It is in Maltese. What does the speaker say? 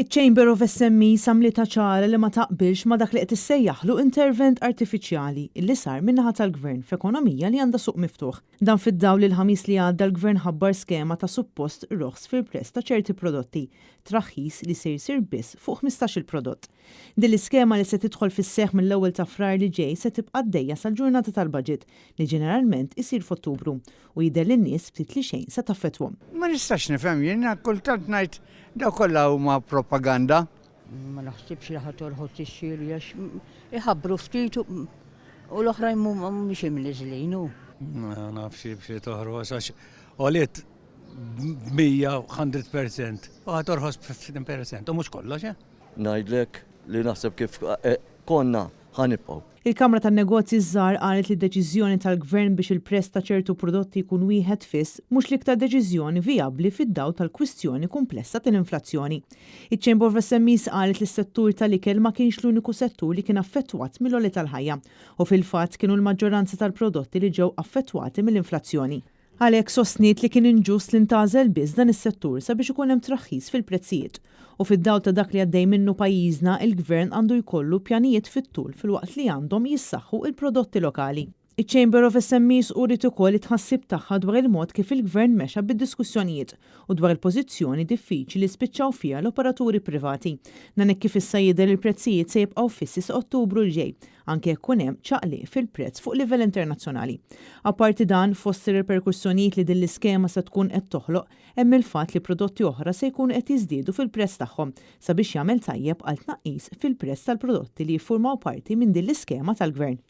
Iċ-Chamber of SME samlita ċara li ma taqbilx ma dak li qed issejjaħlu intervent artifiċjali illi sar min-naħa tal-Gvern f'ekonomija li għandha suq miftuħ. Dan fid-dawl il-ħamis li għadda l-Gvern ħabbar skema ta' suppost roħs fil-prezz ta' ċerti prodotti, traħħis li se jsir biss fuq 15-il prodott. Din l-iskema li se tidħol fis-seħħ mill-ewwel ta' frar li ġej se tibqa' għaddejja sal-ġurnata tal-Baġit li ġeneralment isir f'Ottubru u jidher lin-nies ftit li xejn se taffettwhom. Ma nistax nifhem jien kultant ngħid daw kollha huma propaganda. Ma naħsibx li ħatorħod issir għax iħabbru ftit u l-oħrajn mhumiex imniżlin hu. Ma nafx b'xi toħroġ għax għoliet 100% u ħatorħos 50% u mhux kollox. Ngħidlek li naħseb kif konna ħanibqgħu. Il-Kamra tan-Negozji żgħar qalet li d-deċiżjoni tal-Gvern biex il-prezz ta' ċertu prodotti jkun wieħed fiss mhux l-iktar deċiżjoni vijabbli fid-dawl tal-kwistjoni komplessa tal-inflazzjoni. Iċ-Chamber of SMEs qalet li s-settur tal-ikel ma kienx l-uniku settur li kien affettwat mill-għoli tal-ħajja u fil-fatt kienu l-maġġoranza tal-prodotti li ġew affettwati mill-inflazzjoni. Għalhekk sostniet li kien inġust li ntażel biss dan is-settur sabiex ikun hemm traħħis fil-prezzijiet. U fid-dawl ta' dak li għaddej minnu pajjiżna, il-Gvern għandu jkollu pjanijiet fit-tul fil-waqt li għandhom jissaħħu il-prodotti lokali. Iċ-Chamber of SMEs urid ukoll it-tħassib tagħha dwar il-mod kif il-Gvern mexa bid-diskussjonijiet u dwar il-pożizzjoni diffiċli li spiċċaw fiha l-operaturi privati. Dan hekk kif issa jidher il-prezzijiet se jibqgħu fissi sa Ottubru l-ġej, anke jekk kun hemm ċaqli fil-prezz fuq livell internazzjonali. Apparti dan, fost ir-reperkussjonijiet li din l-iskema se tkun qed toħloq, hemm il-fatt li prodotti oħra se jkunu qed jiżdiedu fil-prezz tagħhom sabiex jagħmel tajjeb għal tnaqqis fil-prezz tal-prodotti li jiffurmaw parti minn din l-iskema tal-Gvern.